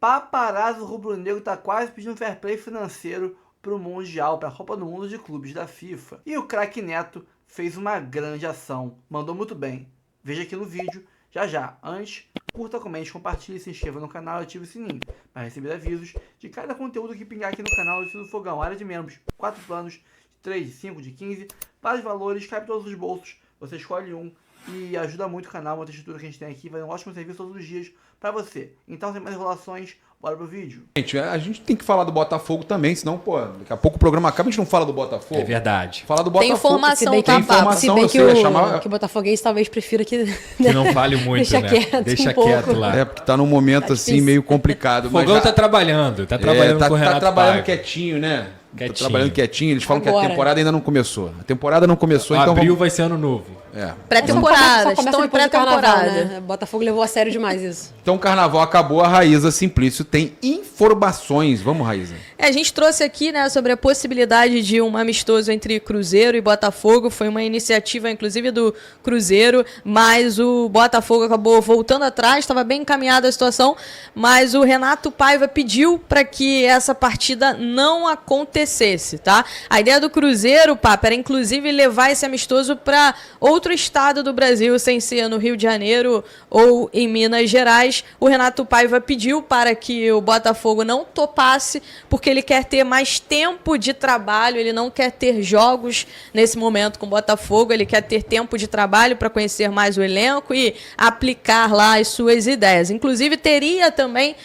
Paparazzo rubro-negro tá quase pedindo fair play financeiro pro Mundial, pra Copa do Mundo de Clubes da FIFA. E o craque Neto fez uma grande ação, mandou muito bem. Veja aqui no vídeo, já já. Antes, curta, comente, compartilhe, se inscreva no canal e ative o sininho para receber avisos de cada conteúdo que pingar aqui no canal do Fogão. Área de membros, 4 planos, de 3, de 5, de 15, vários valores, cabe todos os bolsos, você escolhe um e ajuda muito o canal, muita estrutura que a gente tem aqui, vai dar um ótimo serviço todos os dias para você. Então, sem mais enrolações, bora pro vídeo. Gente, a gente tem que falar do Botafogo também, senão, pô, daqui a pouco o programa acaba e a gente não fala do Botafogo. É verdade. Falar do Tem Botafogo. informação, Tem informação, eu sei, que o botafoguense talvez prefira que não fale muito, deixa né? quieto Deixa um pouco. quieto lá. É, porque tá num momento assim meio complicado. O Fogão tá trabalhando com o Renato Tá trabalhando Paiva. quietinho, né? Quietinho. Tá trabalhando quietinho. Eles falam que a Agora. temporada ainda não começou. A temporada não começou, então Abril vai ser ano novo. Pré-temporada, Só começa estão em depois do carnaval, pré-temporada. né? Botafogo levou a sério demais isso. Então o carnaval acabou, a Raíza Simplício tem informações. Vamos, Raíza. A gente trouxe aqui, né, sobre a possibilidade de um amistoso entre Cruzeiro e Botafogo. Foi uma iniciativa, inclusive, do Cruzeiro, mas o Botafogo acabou voltando atrás, estava bem encaminhada a situação, mas o Renato Paiva pediu para que essa partida não acontecesse, tá? A ideia do Cruzeiro, Papa, era inclusive levar esse amistoso para outro estado do Brasil, sem ser no Rio de Janeiro ou em Minas Gerais. O Renato Paiva pediu para que o Botafogo não topasse, porque ele quer ter mais tempo de trabalho, ele não quer ter jogos nesse momento com o Botafogo, ele quer ter tempo de trabalho para conhecer mais o elenco e aplicar lá as suas ideias. Inclusive, teria também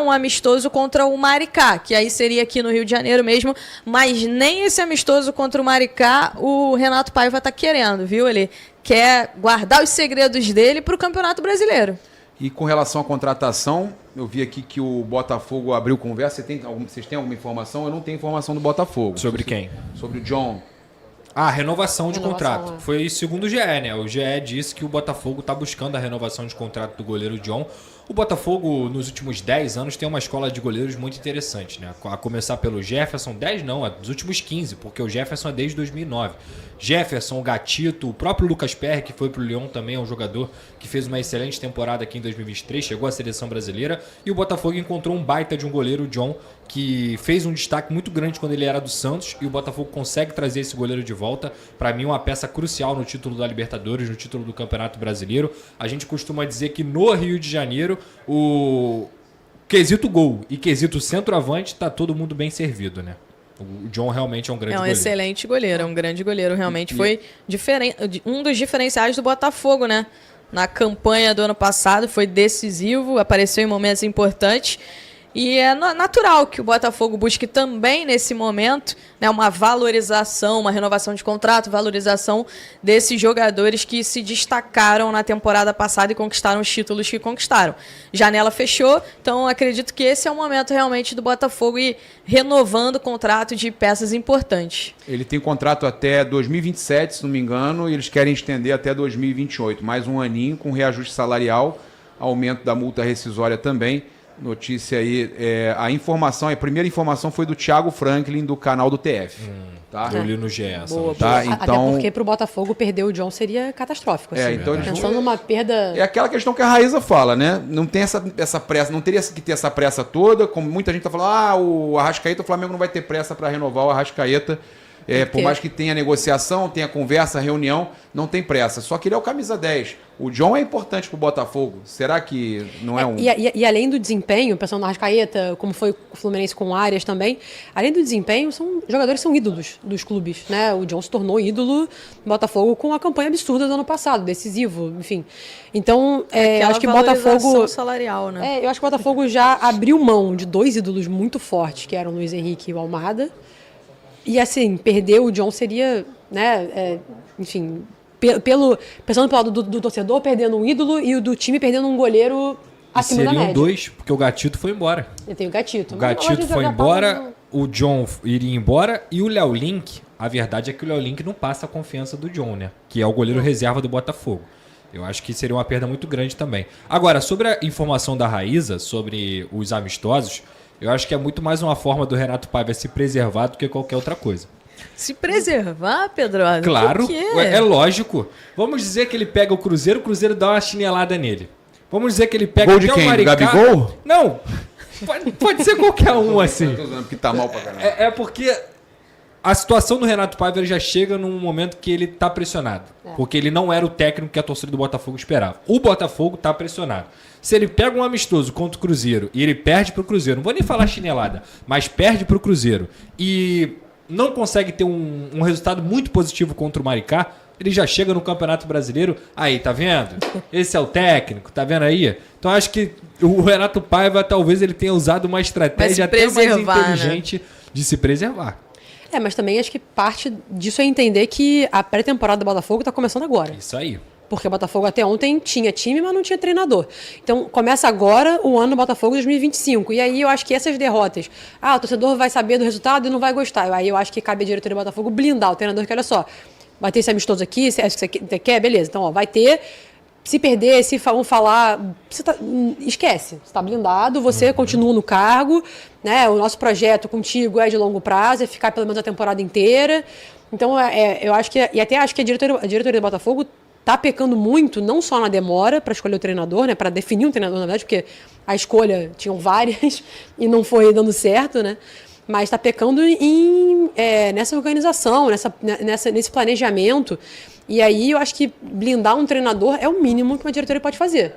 um amistoso contra o Maricá, que aí seria aqui no Rio de Janeiro mesmo, mas nem esse amistoso contra o Maricá o Renato Paiva está querendo, viu? Ele quer guardar os segredos dele para o Campeonato Brasileiro. E com relação à contratação, eu vi aqui que o Botafogo abriu conversa. Vocês têm alguma informação? Eu não tenho informação do Botafogo. Sobre quem? Sobre o John. Renovação de contrato. Foi segundo o GE, né? O GE disse que o Botafogo está buscando a renovação de contrato do goleiro John. O Botafogo, nos últimos 10 anos, tem uma escola de goleiros muito interessante, né? A começar pelo Jefferson, 10 não, é dos últimos 15, porque o Jefferson é desde 2009. Jefferson, o Gatito, o próprio Lucas Perry, que foi pro Lyon também, é um jogador que fez uma excelente temporada aqui em 2023, chegou à seleção brasileira, e o Botafogo encontrou um baita de um goleiro, o John, que fez um destaque muito grande quando ele era do Santos, e o Botafogo consegue trazer esse goleiro de volta. Para mim, uma peça crucial no título da Libertadores, no título do Campeonato Brasileiro. A gente costuma dizer que no Rio de Janeiro, o quesito gol e quesito centroavante, tá todo mundo bem servido, né? O John realmente é um grande goleiro. Excelente goleiro, é um grande goleiro. Realmente foi um dos diferenciais do Botafogo, né? Na campanha do ano passado, foi decisivo, apareceu em momentos importantes. E é natural que o Botafogo busque também, nesse momento, né, uma valorização, uma renovação de contrato, valorização desses jogadores que se destacaram na temporada passada e conquistaram os títulos que conquistaram. Janela fechou, então acredito que esse é o momento realmente do Botafogo ir renovando o contrato de peças importantes. Ele tem contrato até 2027, se não me engano, e eles querem estender até 2028. Mais um aninho com reajuste salarial, aumento da multa rescisória também. Notícia aí, a primeira informação foi do Thiago Franklin, do canal do TF. Tá? Eu li no GE. Tá? Até Então, porque pro Botafogo perder o John seria catastrófico. Assim, então eles pensando numa perda... É aquela questão que a Raíza fala, né? Não tem essa pressa, não teria que ter essa pressa toda, como muita gente tá falando, o Arrascaeta, o Flamengo não vai ter pressa para renovar o Arrascaeta. Por mais que tenha negociação, tenha conversa, reunião, não tem pressa. Só que ele é o camisa 10. O John é importante pro Botafogo. Será que não é um... E além do desempenho, pensando na Arrascaeta, como foi o Fluminense com o Arias também, além do desempenho, jogadores são ídolos dos clubes, né? O John se tornou ídolo do Botafogo com a campanha absurda do ano passado, decisivo, enfim. Então, acho que o Botafogo... salarial, né? Eu acho que o Botafogo já abriu mão de dois ídolos muito fortes, que eram o Luiz Henrique e o Almada. E assim, perder o John seria, né, enfim, pensando pelo lado do torcedor, perdendo um ídolo e o do time perdendo um goleiro acima da média. Seriam dois, porque o Gatito foi embora. Eu tenho o Gatito. O Gatito foi embora, o John iria embora e o Léo Link, a verdade é que o Léo Link não passa a confiança do John, né? Que é o goleiro reserva do Botafogo. Eu acho que seria uma perda muito grande também. Agora, sobre a informação da Raíza, sobre os amistosos, eu acho que é muito mais uma forma do Renato Paiva se preservar do que qualquer outra coisa. Se preservar, Pedro? Claro, é lógico. Vamos dizer que ele pega o Cruzeiro dá uma chinelada nele. Vamos dizer que ele pega Gol de quem? o Maricá. Do Gabigol? Não. Pode ser qualquer um, assim. Tô usando porque tá mal pra caramba. É porque a situação do Renato Paiva ele já chega num momento que ele tá pressionado. Porque ele não era o técnico que a torcida do Botafogo esperava. O Botafogo tá pressionado. Se ele pega um amistoso contra o Cruzeiro e ele perde pro Cruzeiro, não vou nem falar chinelada, mas perde pro Cruzeiro e não consegue ter um resultado muito positivo contra o Maricá, ele já chega no Campeonato Brasileiro, aí, tá vendo? Esse é o técnico, tá vendo aí? Então acho que o Renato Paiva talvez ele tenha usado uma estratégia até mais inteligente de se preservar. Mas também acho que parte disso é entender que a pré-temporada do Botafogo tá começando agora. Isso aí. Porque o Botafogo até ontem tinha time, mas não tinha treinador. Então, começa agora o ano do Botafogo 2025. E aí eu acho que essas derrotas... o torcedor vai saber do resultado e não vai gostar. Aí eu acho que cabe a diretoria do Botafogo blindar o treinador, que olha só, vai ter esse amistoso aqui, se você quer, beleza. Então, vai ter... Se perder, se vão falar... esquece. Você tá blindado, você continua no cargo, né? O nosso projeto contigo é de longo prazo, é ficar pelo menos a temporada inteira. Então, eu acho que... E até acho que a diretoria do Botafogo tá pecando muito, não só na demora para escolher o treinador, né, para definir um treinador, na verdade, porque a escolha tinham várias e não foi dando certo, né, mas está pecando nessa organização, nesse planejamento. E aí eu acho que blindar um treinador é o mínimo que uma diretoria pode fazer.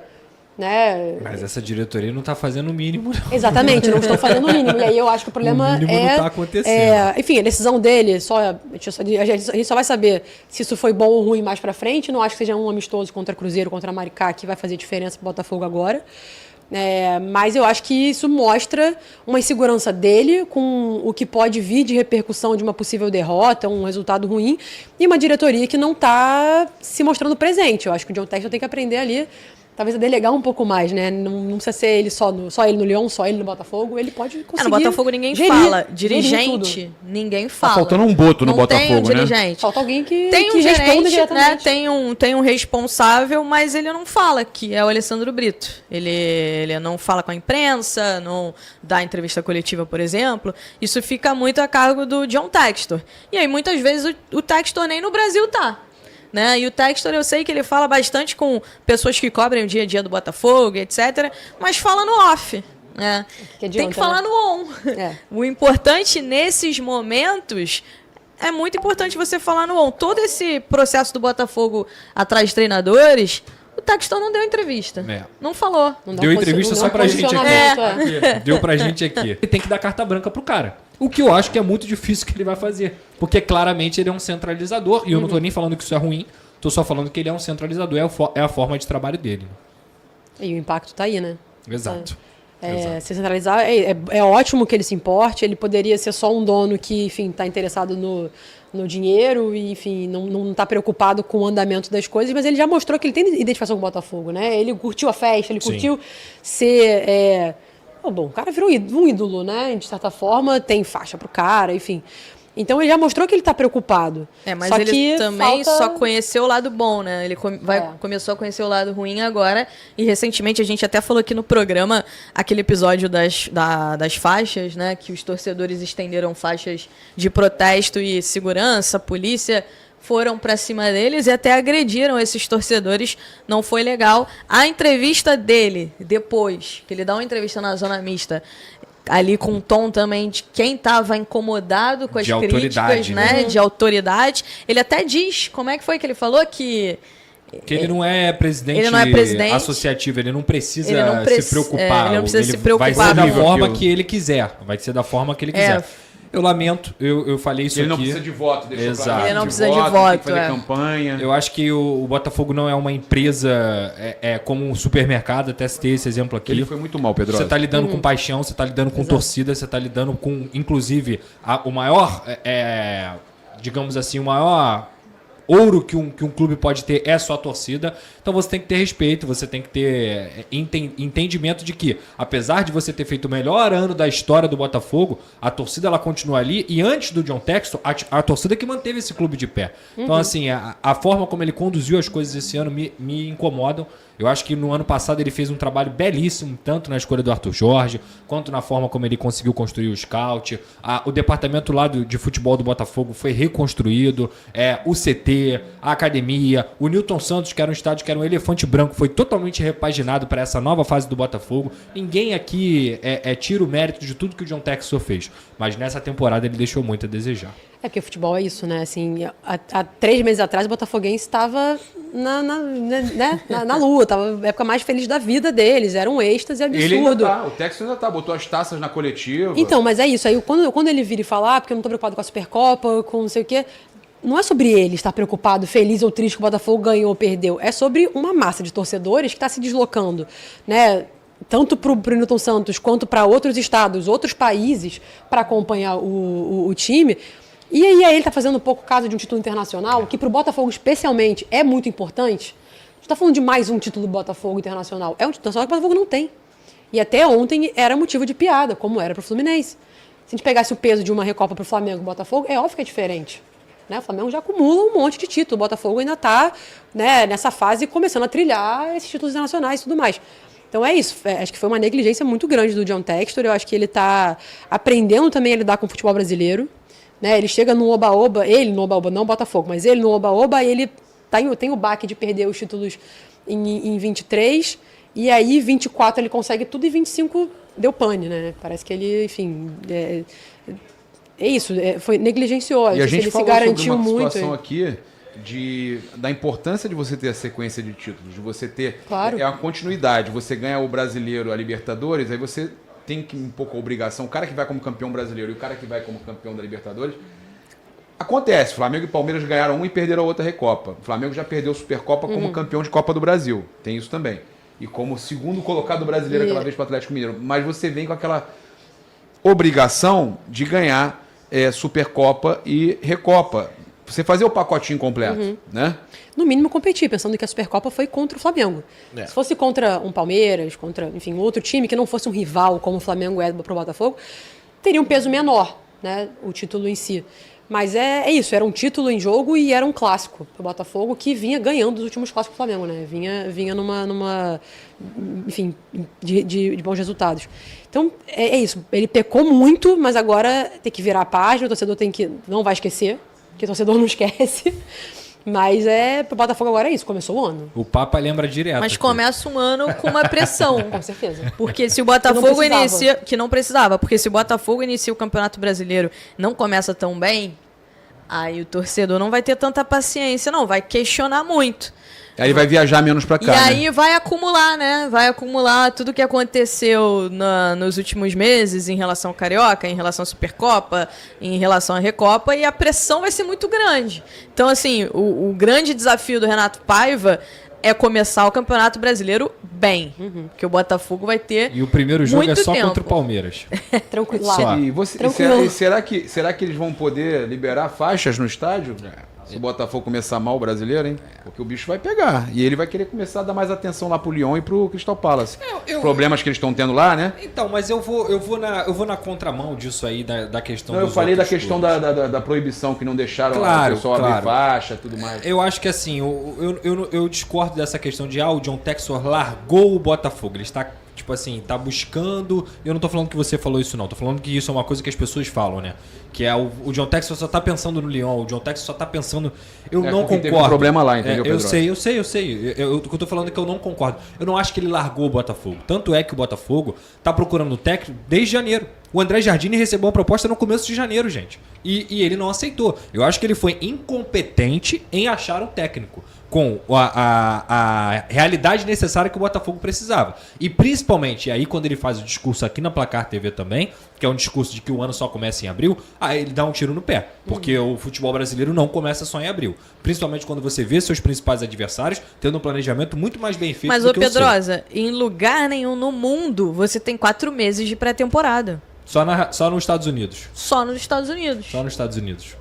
Né? Mas essa diretoria não está fazendo o mínimo, não. Exatamente, não estão fazendo o mínimo. E aí eu acho que o problema não está acontecendo. Enfim, a decisão dele, a gente só vai saber se isso foi bom ou ruim mais pra frente. Não acho que seja um amistoso contra Cruzeiro, contra Maricá, que vai fazer diferença pro Botafogo agora. Mas eu acho que isso mostra uma insegurança dele com o que pode vir de repercussão de uma possível derrota, um resultado ruim, e uma diretoria que não está se mostrando presente. Eu acho que o John Textor tem que aprender ali, talvez a delegar um pouco mais, né? Não precisa ser ele só ele no Lyon, só ele no Botafogo. Ele pode conseguir. No Botafogo ninguém fala. Dirigente, ninguém fala. Tá faltando um boto no Botafogo, tem um né? dirigente. Falta alguém que tem um responda gerente, diretamente. Né? Tem um responsável, mas ele não fala, que é o Alessandro Brito. Ele não fala com a imprensa, não dá entrevista coletiva, por exemplo. Isso fica muito a cargo do John Textor. E aí, muitas vezes, o Textor nem no Brasil tá. Né? E o Textor, eu sei que ele fala bastante com pessoas que cobrem o dia a dia do Botafogo, etc., mas fala no off. Né? Tem que falar no on. O importante nesses momentos é muito importante você falar no on. Todo esse processo do Botafogo atrás de treinadores, o Textor não deu entrevista. Não falou. Deu entrevista só pra gente aqui. Deu pra gente aqui. Ele tem que dar carta branca pro cara. O que eu acho que é muito difícil que ele vai fazer. Porque claramente ele é um centralizador. E eu não tô nem falando que isso é ruim. Tô só falando que ele é um centralizador. É a forma de trabalho dele. E o impacto tá aí, né? Exato. Se centralizar, é ótimo que ele se importe. Ele poderia ser só um dono que, enfim, tá interessado no dinheiro e, enfim, não tá preocupado com o andamento das coisas. Mas ele já mostrou que ele tem identificação com o Botafogo, né? Ele curtiu a festa, ele curtiu ser... Bom, o cara virou um ídolo, né? De certa forma, tem faixa pro cara, enfim. Então ele já mostrou que ele tá preocupado. Mas só ele também só conheceu o lado bom, né? Ele começou a conhecer o lado ruim agora. E recentemente a gente até falou aqui no programa aquele episódio das faixas, né? Que os torcedores estenderam faixas de protesto e segurança, polícia foram pra cima deles e até agrediram esses torcedores. Não foi legal. A entrevista dele, depois, que ele dá uma entrevista na Zona Mista, ali com um tom também de quem estava incomodado com as críticas, né? De autoridade. Ele até diz, como é que foi que ele falou? Que ele não é presidente associativo, ele não precisa se preocupar. Ele não precisa se preocupar. Vai ser da forma que ele quiser. Vai ser da forma que ele quiser. Eu lamento, eu falei isso aqui. Ele não precisa de voto, deixa claro. Ele não precisa de voto, tem que fazer campanha. Eu acho que o Botafogo não é uma empresa como um supermercado, até citei esse exemplo aqui. Ele foi muito mal, Pedro. Você está lidando com paixão, você está lidando com torcida, você está lidando com, inclusive, o maior, digamos assim, o maior ouro que um clube pode ter é só a torcida. Então você tem que ter respeito, você tem que ter entendimento de que, apesar de você ter feito o melhor ano da história do Botafogo, a torcida ela continua ali. E antes do John Textor, a torcida que manteve esse clube de pé. Então, assim, a forma como ele conduziu as coisas esse ano me incomodam. Eu acho que no ano passado ele fez um trabalho belíssimo, tanto na escolha do Arthur Jorge, quanto na forma como ele conseguiu construir o scout. O departamento lá de futebol do Botafogo foi reconstruído. O CT, CT, a academia, o Newton Santos, que era um estádio que era um elefante branco, foi totalmente repaginado para essa nova fase do Botafogo. Ninguém aqui tira o mérito de tudo que o John Textor fez, mas nessa temporada ele deixou muito a desejar. É porque o futebol é isso, né? Assim, há 3 meses atrás o Botafoguense estava na lua, estava na época mais feliz da vida deles, era um êxtase absurdo. Ele ainda tá, o Textor ainda tá, botou as taças na coletiva. Então, mas é isso, aí quando ele vira e fala, porque eu não estou preocupado com a Supercopa, com não sei o quê, não é sobre ele estar preocupado, feliz ou triste que o Botafogo ganhou ou perdeu, é sobre uma massa de torcedores que está se deslocando, né? Tanto para o Newton Santos quanto para outros estados, outros países, para acompanhar o time. E aí ele está fazendo um pouco caso de um título internacional, que para o Botafogo especialmente é muito importante. A gente está falando de mais um título do Botafogo internacional. É um título internacional que o Botafogo não tem. E até ontem era motivo de piada, como era para o Fluminense. Se a gente pegasse o peso de uma Recopa para o Flamengo e o Botafogo, é óbvio que é diferente. Né? O Flamengo já acumula um monte de título. O Botafogo ainda está, né, nessa fase começando a trilhar esses títulos internacionais e tudo mais. Então é isso, acho que foi uma negligência muito grande do John Textor. Eu acho que ele está aprendendo também a lidar com o futebol brasileiro. Né? Ele chega no oba-oba, não o Botafogo, mas ele no oba-oba, ele tem o baque de perder os títulos em 23, e aí 24 ele consegue tudo e 25 deu pane, né? Parece que ele, enfim, é isso, negligenciou. E a gente ele falou se garantiu sobre uma muito. Situação aqui da importância de você ter a sequência de títulos, de você ter a continuidade, você ganha o Brasileiro, a Libertadores, aí você tem que um pouco a obrigação, o cara que vai como campeão brasileiro e o cara que vai como campeão da Libertadores. Acontece, Flamengo e Palmeiras ganharam um e perderam a outra Recopa. O Flamengo já perdeu a Supercopa como campeão de Copa do Brasil, tem isso também. E como segundo colocado brasileiro aquela vez para o Atlético Mineiro. Mas você vem com aquela obrigação de ganhar Supercopa e Recopa. Você fazer o pacotinho completo, né? No mínimo competir, pensando que a Supercopa foi contra o Flamengo. Se fosse contra um Palmeiras, contra, enfim, outro time que não fosse um rival como o Flamengo é para o Botafogo, teria um peso menor, né, o título em si. Mas é isso, era um título em jogo e era um clássico para o Botafogo que vinha ganhando os últimos clássicos do Flamengo, né? Vinha numa enfim, de bons resultados. Então, é isso. Ele pecou muito, mas agora tem que virar a página, o torcedor não vai esquecer, porque o torcedor não esquece. Mas pro Botafogo agora é isso, começou o ano. O Papa lembra direto. Mas começa um ano com uma pressão. Com certeza. Porque se o Botafogo inicia... Que não precisava. Porque se o Botafogo inicia o Campeonato Brasileiro não começa tão bem, aí o torcedor não vai ter tanta paciência, não. Vai questionar muito. Aí ele vai viajar menos pra cá. E aí vai acumular, né? Vai acumular tudo que aconteceu nos últimos meses em relação ao Carioca, em relação à Supercopa, em relação à Recopa, e a pressão vai ser muito grande. Então, assim, o grande desafio do Renato Paiva é começar o Campeonato Brasileiro bem. Porque o Botafogo vai ter. E o primeiro jogo muito é só tempo. contra o Palmeiras. Tranquilo. E será que eles vão poder liberar faixas no estádio? Se o Botafogo começar mal o brasileiro, hein? Porque o bicho vai pegar. E ele vai querer começar a dar mais atenção lá pro Lyon e pro Crystal Palace. Os problemas que eles estão tendo lá, né? Então, mas eu vou na contramão disso aí, da questão eu falei da questão da proibição, que não deixaram o pessoal abrir faixa, tudo mais. Eu acho que assim, eu discordo dessa questão de o John Textor largou o Botafogo. Ele está, tipo assim, tá buscando... Eu não tô falando que você falou isso, não. Tô falando que isso é uma coisa que as pessoas falam, né? Que é o John Textor só tá pensando no Lyon, o John Textor só tá pensando... Eu não concordo. Teve um problema lá, entendeu, Pedro? Eu sei. O que eu tô falando é que eu não concordo. Eu não acho que ele largou o Botafogo. Tanto é que o Botafogo tá procurando o técnico desde janeiro. O André Jardine recebeu uma proposta no começo de janeiro, gente. E ele não aceitou. Eu acho que ele foi incompetente em achar um técnico com a realidade necessária que o Botafogo precisava. E principalmente, aí quando ele faz o discurso aqui na Placar TV também, que é um discurso de que o ano só começa em abril, aí ele dá um tiro no pé. Porque o futebol brasileiro não começa só em abril. Principalmente quando você vê seus principais adversários tendo um planejamento muito mais bem feito do que o seu. Mas, ô Pedrosa, em lugar nenhum no mundo você tem 4 meses de pré-temporada. Só nos Estados Unidos. Só nos Estados Unidos. Só nos Estados Unidos.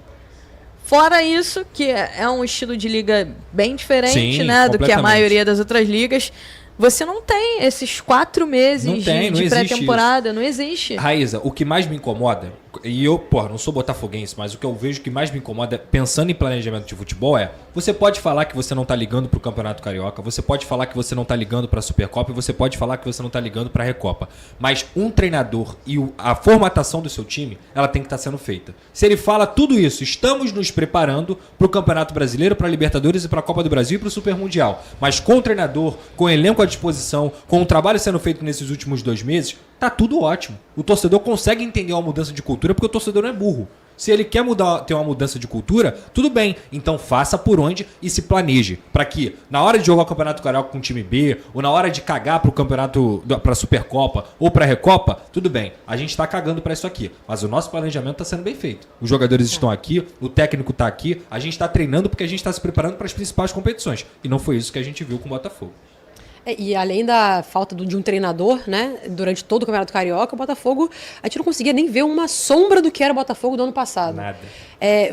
Fora isso, que é um estilo de liga bem diferente, Sim, né, do que a maioria das outras ligas. Você não tem esses 4 meses de pré-temporada, não existe. Raíza, o que mais me incomoda, E eu, porra, não sou botafoguense, mas o que eu vejo que mais me incomoda, pensando em planejamento de futebol, você pode falar que você não tá ligando pro Campeonato Carioca, você pode falar que você não tá ligando pra Supercopa e você pode falar que você não tá ligando pra Recopa. Mas um treinador e a formatação do seu time, ela tem que estar sendo feita. Se ele fala tudo isso, estamos nos preparando pro Campeonato Brasileiro, pra Libertadores e pra Copa do Brasil e pro Super Mundial. Mas com o treinador, com o elenco à disposição, com o trabalho sendo feito nesses últimos 2 meses, tá tudo ótimo. O torcedor consegue entender uma mudança de cultura porque o torcedor não é burro. Se ele quer ter uma mudança de cultura, tudo bem. Então faça por onde e se planeje. Para que, na hora de jogar o Campeonato Carioca com o time B, ou na hora de cagar pro campeonato, pra Supercopa ou pra Recopa, tudo bem. A gente tá cagando para isso aqui. Mas o nosso planejamento tá sendo bem feito. Os jogadores estão aqui, o técnico tá aqui, a gente tá treinando porque a gente tá se preparando para as principais competições. E não foi isso que a gente viu com o Botafogo. E além da falta de um treinador, né, durante todo o Campeonato Carioca, o Botafogo, a gente não conseguia nem ver uma sombra do que era o Botafogo do ano passado. Nada.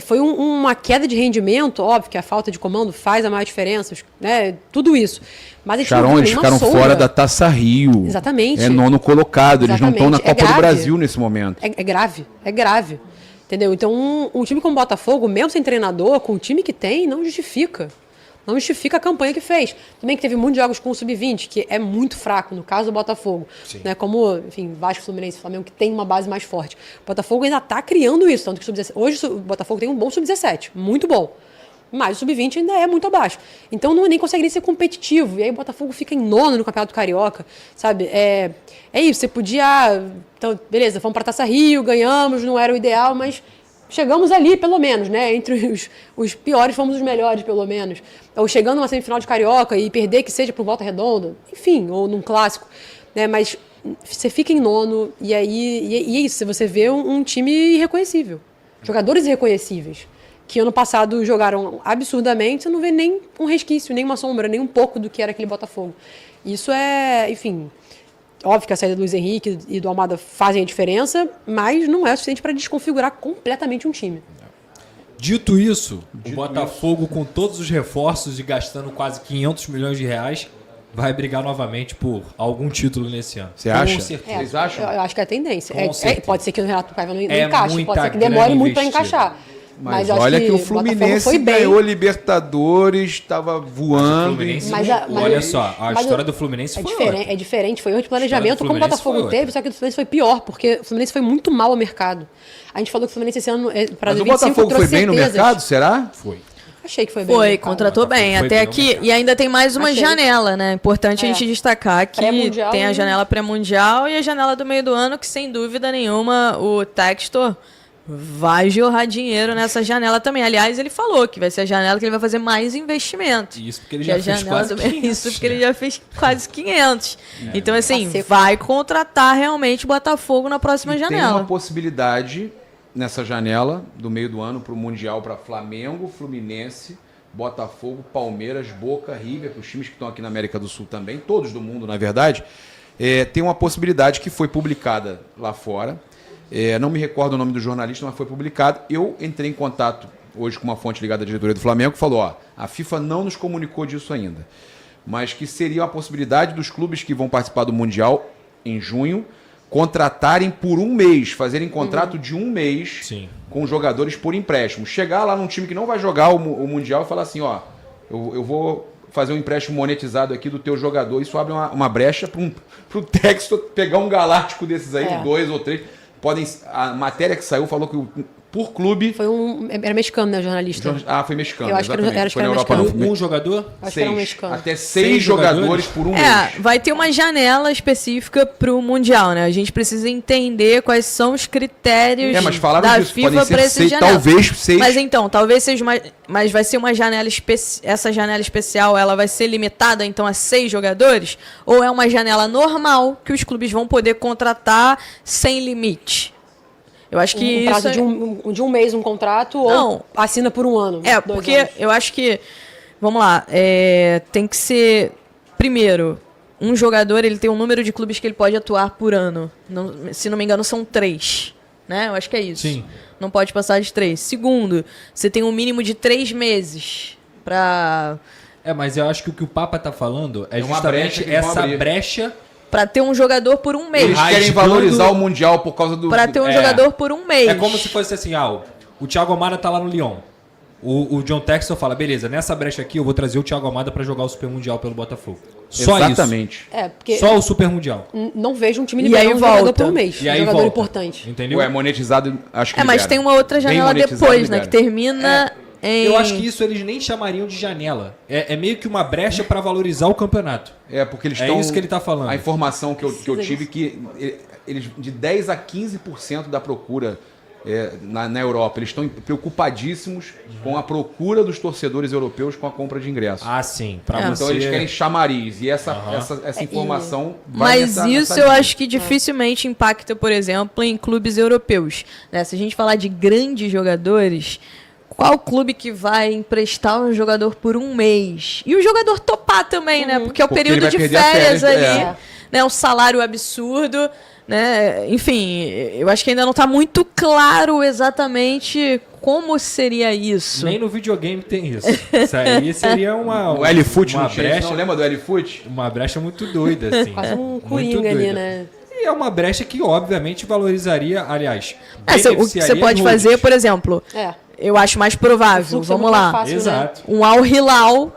Foi uma queda de rendimento, óbvio que a falta de comando faz a maior diferença, né, tudo isso. Mas a gente não viu eles ficaram sombra. fora da Taça Rio. Exatamente. É 9º colocado, eles não estão na Copa grave. do Brasil nesse momento. É grave. Entendeu? Então, um time como o Botafogo, mesmo sem treinador, com o time que tem, não justifica. Não justifica a campanha que fez. Também que teve muitos jogos com o Sub-20, que é muito fraco, no caso do Botafogo. Né? Como, enfim, Vasco, Fluminense e Flamengo, que tem uma base mais forte. O Botafogo ainda está criando isso. Tanto que hoje o Botafogo tem um bom Sub-17, muito bom. Mas o Sub-20 ainda é muito abaixo. Então não nem consegue nem ser competitivo. E aí o Botafogo fica em 9º no Campeonato Carioca. Sabe? É isso, você podia... Então, beleza, fomos para a Taça Rio, ganhamos, não era o ideal, mas... Chegamos ali, pelo menos, né? Entre os piores, fomos os melhores, pelo menos. Ou chegando numa semifinal de Carioca e perder que seja por Volta Redonda, enfim, ou num clássico. Né? Mas você fica em 9º e aí é isso, você vê um time irreconhecível. Jogadores irreconhecíveis. Que ano passado jogaram absurdamente, você não vê nem um resquício, nem uma sombra, nem um pouco do que era aquele Botafogo. Isso enfim... Óbvio que a saída do Luiz Henrique e do Almada fazem a diferença, mas não é suficiente para desconfigurar completamente um time. Dito isso, o Botafogo, com todos os reforços e gastando quase 500 milhões de reais, vai brigar novamente por algum título nesse ano. Você acha? Com certeza. Vocês acham? Eu acho que é a tendência. Pode ser que o Renato Paiva não encaixe, pode ser que demore muito para investida. encaixar. Mas olha que o Fluminense ganhou Libertadores, estava voando. Olha só, a história do Fluminense foi é diferente, foi erro de planejamento como o Botafogo teve, só que o Fluminense foi pior, porque o Fluminense foi muito mal ao mercado. A gente falou que o Fluminense esse ano, para 2025, Mas o Botafogo foi bem no mercado, será? Foi. Achei que foi bem. Foi, contratou bem. Até aqui. E ainda tem mais uma janela, né? Importante a gente destacar que tem a janela pré-mundial e a janela do meio do ano, que sem dúvida nenhuma o Textor vai jorrar dinheiro nessa janela também. Aliás, ele falou que vai ser a janela que ele vai fazer mais investimento. Isso porque ele já fez quase 500. Isso porque ele já fez quase 500. Então, assim, vai contratar realmente o Botafogo na próxima janela. Tem uma possibilidade nessa janela do meio do ano para o Mundial para Flamengo, Fluminense, Botafogo, Palmeiras, Boca, River, para os times que estão aqui na América do Sul também, todos do mundo, na verdade. Tem uma possibilidade que foi publicada lá fora. Não me recordo o nome do jornalista, mas foi publicado. Eu entrei em contato hoje com uma fonte ligada à diretoria do Flamengo que falou, a FIFA não nos comunicou disso ainda, mas que seria uma possibilidade dos clubes que vão participar do Mundial em junho contratarem por 1 mês, fazerem contrato de 1 mês com jogadores por empréstimo. Chegar lá num time que não vai jogar o Mundial e falar assim, eu vou fazer um empréstimo monetizado aqui do teu jogador. Isso abre uma brecha para o Textor pegar um galáctico desses aí, 2 ou 3... A matéria que saiu falou que por clube... Era mexicano, né, o jornalista? Foi mexicano, eu acho exatamente. Que era foi na Europa, mexicano. Um jogador? Acho que era um mexicano. Até 6 jogadores por 1 mês. Vai ter uma janela específica para o Mundial, né? A gente precisa entender quais são os critérios da FIFA para esse janela. Talvez 6. Mas então, talvez seja mas vai ser uma janela essa janela especial, ela vai ser limitada então a 6 jogadores? Ou é uma janela normal que os clubes vão poder contratar sem limite? Eu acho que um prazo de um mês um contrato ou assina por 1 ano. Porque anos. Eu acho que, vamos lá, tem que ser, primeiro, um jogador ele tem um número de clubes que ele pode atuar por ano. Se não me engano, são 3. Né? Eu acho que é isso. Sim. Não pode passar de 3. Segundo, você tem um mínimo de 3 meses para... Mas eu acho que o que o Papa tá falando é justamente essa brecha Pra ter um jogador por um mês. Eles querem valorizar o Mundial por causa do... Pra ter um jogador por um mês. É como se fosse assim, o Thiago Almada tá lá no Lyon. O John Textor fala, beleza, nessa brecha aqui eu vou trazer o Thiago Almada pra jogar o Super Mundial pelo Botafogo. Só Exatamente. isso. Porque só o Super Mundial. não vejo um time E liberando aí um jogador volta. por um mês. E aí jogador volta. importante. Entendeu? Monetizado, acho que mas libera. tem uma outra Bem janela monetizado, depois, né? libera. Que termina em... Eu acho que isso eles nem chamariam de janela. É meio que uma brecha pra valorizar o campeonato. Porque eles É estão... isso que ele tá falando. A informação que eu tive que eles de 10 a 15% da procura na Europa, eles estão preocupadíssimos com a procura dos torcedores europeus com a compra de ingressos. Ah, sim. Então eles querem chamariz. E essa informação vai Mas nessa isso eu linha. acho que dificilmente impacta, por exemplo, em clubes europeus. Né? Se a gente falar de grandes jogadores, qual clube que vai emprestar um jogador por um mês? E o jogador topar também, né? Porque é o Porque período ele vai de perder a férias férias, ali. Né? Um salário absurdo. Né? Enfim, eu acho que ainda não está muito claro exatamente como seria isso. Nem no videogame tem isso. Isso aí seria O L-Foot uma não tinha isso, brecha. não lembra do L-Foot? Uma brecha muito doida, assim. Quase um Muito coringa ali, doida. né? E é uma brecha que, obviamente, valorizaria, aliás, O que você beneficiaria pode os fazer, holdings. por exemplo, eu acho mais provável, fluxo é vamos muito lá, mais fácil, Exato. um Al Hilal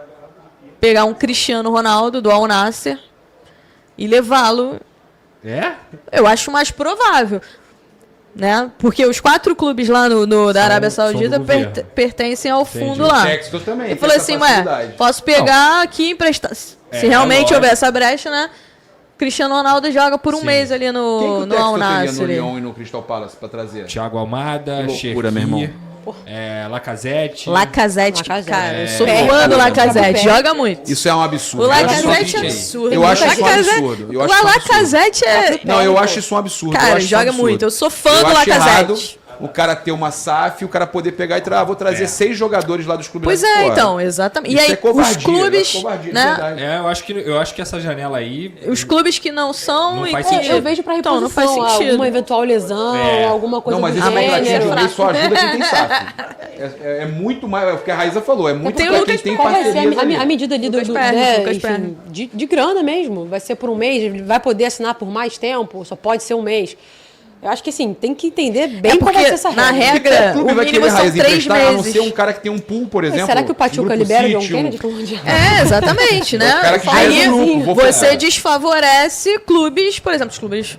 pegar um Cristiano Ronaldo do Al Nassr e levá-lo. É? Eu acho mais provável. Né? Porque os 4 clubes lá da Arábia Saudita do governo. pertencem ao fundo O lá. Textor também. Ele tem falou essa assim, facilidade. posso pegar aqui e emprestar. Se realmente lógico. houver essa brecha, né? Cristiano Ronaldo joga por um Sim. mês ali Quem que o no Al Textor teria Nassr. no Lyon e no Crystal Palace pra trazer? Thiago Almada, Que loucura, meu irmão. Lacazette. Lacazette, Lacazette. cara, eu É. sou Perto, fã do perto. Lacazette, joga muito. Isso é um absurdo. O Eu acho Lacazette isso um é absurdo. Eu acho isso um Lacazette- absurdo. Eu O acho isso um absurdo. Lacazette é... Não, eu acho isso um absurdo. Cara, eu acho isso um joga absurdo. muito. Eu sou fã Eu do acho Lacazette. errado o cara ter uma SAF, o cara poder pegar e vou trazer 6 jogadores lá dos clubes Pois lá de é, fora. então, exatamente. Isso E aí, é covardia, os clubes, covardia, de né? verdade. Eu acho que essa janela aí. Os clubes que não são... Não e faz que- sentido. Eu vejo pra Então, reposição, não faz sentido. alguma eventual lesão, alguma coisa Não, mas do esse contratinho de gênero. um mês só ajuda quem tem SAF. É muito mais, é o que a Raíza falou, é muito Tem o pra quem Lucas tem Qual vai ser parcerias ali. a medida ali Lucas do Perna, né, Lucas enfim, Perna. de grana mesmo? Vai ser por um mês? Ele vai poder assinar por mais tempo? Só pode ser um mês? Eu acho que assim, tem que entender bem qual vai porque ser essa na regra. regra, O clube o vai mínimo querer são Raiz 3 emprestar, a não meses. ser um cara que tem um pool, por exemplo. Será que o Pachuca Grupo libera o John City, Kennedy pro Mundial? Exatamente, né? O cara que já Aí é do grupo, vou você pegar. desfavorece clubes, por exemplo, os clubes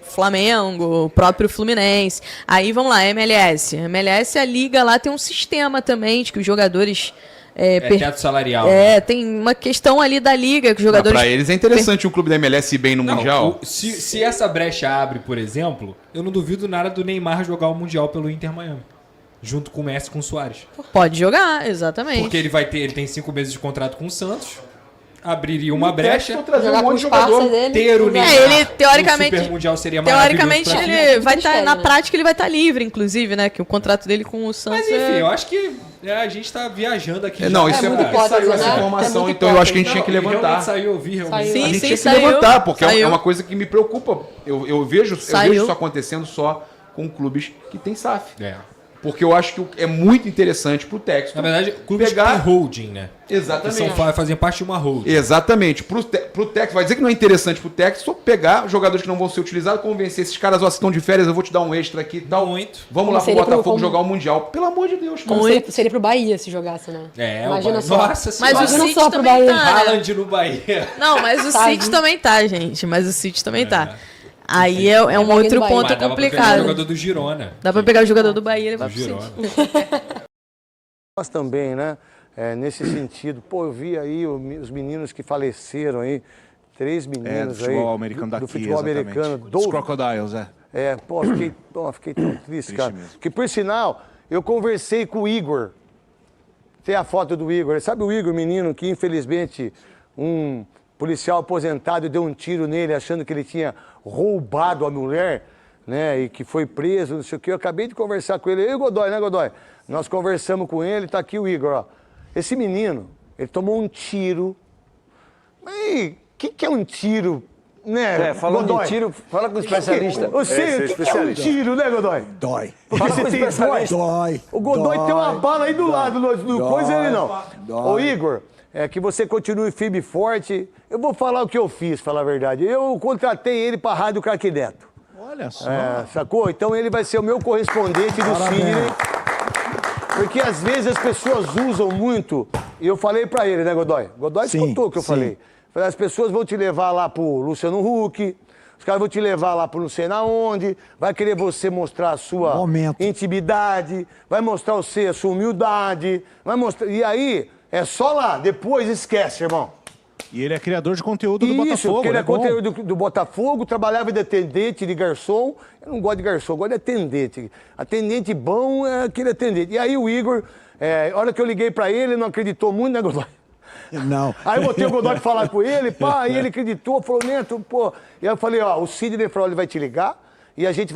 Flamengo, o próprio Fluminense. Aí vamos lá, MLS. MLS, a liga lá tem um sistema também de que os jogadores... teto salarial. tem uma questão ali da liga que os jogadores... Pra eles é interessante um clube da MLS ir bem no Não, Mundial. se essa brecha abre, por exemplo, eu não duvido nada do Neymar jogar o Mundial pelo Inter Miami. Junto com o Messi e com o Suárez. Pode jogar, exatamente. Porque ele tem 5 meses de contrato com o Santos. Abriria uma brecha. Trazer Jogar um com monte de os parça jogador. dele. Ter o Neymar. ele, teoricamente- no Super Mundial seria Teoricamente, maravilhoso pra ele FIFA. vai estar... querem, na né? prática, ele vai estar livre, inclusive, né? Que o contrato dele com o Santos Mas enfim, eu acho que a gente tá viajando aqui. Não, já. isso é muito porque hipótese, saiu essa né? informação, É muito então eu acho que a gente hipótese. tinha que Realmente levantar. saiu, eu vi realmente. Saiu. A gente Sim, tinha que saiu. levantar, porque é Saiu. uma coisa que me preocupa. Eu vejo Saiu. isso acontecendo só com clubes que tem SAF. É. Porque eu acho que é muito interessante pro Textor. Na verdade, clubes pegar... que tem holding, né? Que Exatamente. fazem parte de uma holding. Exatamente. Pro Textor, vai dizer que não é interessante pro Textor pegar jogadores que não vão ser utilizados, convencer esses caras, ó, se estão de férias, eu vou te dar um extra aqui e tal. Muito. Vamos Como lá pro seria pro- Botafogo como- jogar o Mundial. Pelo amor de Deus, cara. Seria pro Bahia se jogasse, né? Imagina só. Nossa Mas o senhora. Imagina City só pro também Bahia. tá, né? Haaland no Bahia. Não, mas o Sabe? City também tá, gente. Mas o City também tá. Aí é um Bahia outro do Bahia. ponto Mas dava pra pegar o complicado. jogador do Girona. Dá pra pegar o jogador do Bahia e levar Do pro Girona. City. Nós também, né? Nesse sentido. Pô, eu vi aí os meninos que faleceram aí, 3 meninos do futebol aí. americano daqui, do futebol exatamente. americano. Os Crocodiles, Fiquei tão triste, cara. mesmo. Que por sinal, eu conversei com o Igor. Tem a foto do Igor. Sabe o Igor, menino, que infelizmente um policial aposentado deu um tiro nele achando que ele tinha roubado a mulher, né? E que foi preso, não sei o quê. Eu acabei de conversar com ele. Eu e o Godoy, né, Godoy? Nós conversamos com ele, tá aqui o Igor, ó. Esse menino, ele tomou um tiro. Mas o que é um tiro, né? Falando Godoy? de tiro, fala com o especialista. Você, o que é um tiro, né, Godoy? Dói. Porque Fala com o você tem especialista. dói. O Godoy tem uma bala aí do lado, no coisa ele não. Ô, Igor, que você continue firme e forte. Eu vou falar o que eu fiz, falar a verdade. Eu contratei ele para a Rádio Craque Neto. Olha só. Sacou? Então ele vai ser o meu correspondente do Sidney. Porque às vezes as pessoas usam muito, e eu falei pra ele, né, Godoy? Godoy escutou o que eu falei. Falei, as pessoas vão te levar lá pro Luciano Huck, os caras vão te levar lá pro não sei na onde, vai querer você mostrar a sua intimidade, vai mostrar você a sua humildade, vai mostrar... E aí, é só lá, depois esquece, irmão. E ele é criador de conteúdo do Botafogo. Isso, porque ele é conteúdo do Botafogo, trabalhava de atendente, de garçom. Eu não gosto de garçom, eu gosto de atendente. Atendente bom é aquele atendente. E aí o Igor, a hora que eu liguei pra ele, não acreditou muito, né, Godoy? Não. Aí eu botei o Godoy falar com ele, pá, e ele acreditou, falou, Neto, pô. E aí eu falei, ó, o Sidney falou, ele vai te ligar. E a gente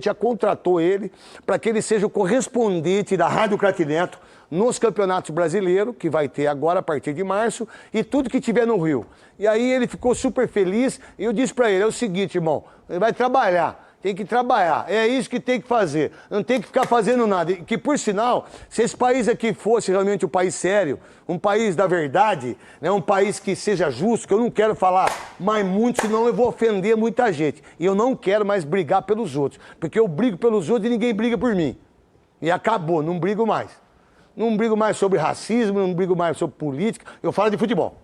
já contratou ele para que ele seja o correspondente da Rádio Craque Neto nos campeonatos brasileiros, que vai ter agora a partir de março, e tudo que tiver no Rio. E aí ele ficou super feliz, e eu disse para ele, é o seguinte, irmão, ele vai trabalhar, tem que trabalhar, é isso que tem que fazer, não tem que ficar fazendo nada. Que, por sinal, se esse país aqui fosse realmente um país sério, um país da verdade, né, um país que seja justo, que eu não quero falar mais muito, senão eu vou ofender muita gente. E eu não quero mais brigar pelos outros, porque eu brigo pelos outros e ninguém briga por mim. E acabou, não brigo mais. Não brigo mais sobre racismo, não brigo mais sobre política, eu falo de futebol.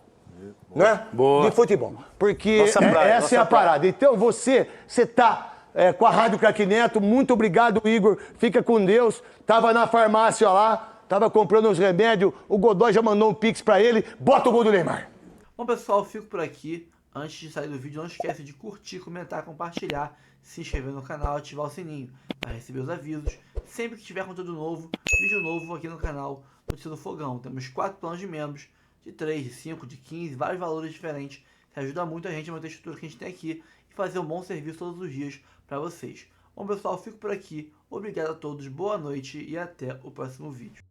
Né? Boa. De futebol. Porque praia, essa é a parada. Então você tá com a Rádio Craque Neto, muito obrigado, Igor. Fica com Deus. Tava na farmácia lá, tava comprando uns remédios, o Godoy já mandou um pix pra ele, bota o gol do Neymar. Bom, pessoal, fico por aqui. Antes de sair do vídeo, não esquece de curtir, comentar, compartilhar, se inscrever no canal, ativar o sininho para receber os avisos. Sempre que tiver conteúdo novo, vídeo novo aqui no canal Notícia do Fogão. Temos 4 planos de membros, de 3, de 5, de 15, vários valores diferentes, que ajuda muito a gente a manter a estrutura que a gente tem aqui e fazer um bom serviço todos os dias para vocês. Bom, pessoal, fico por aqui. Obrigado a todos, boa noite e até o próximo vídeo.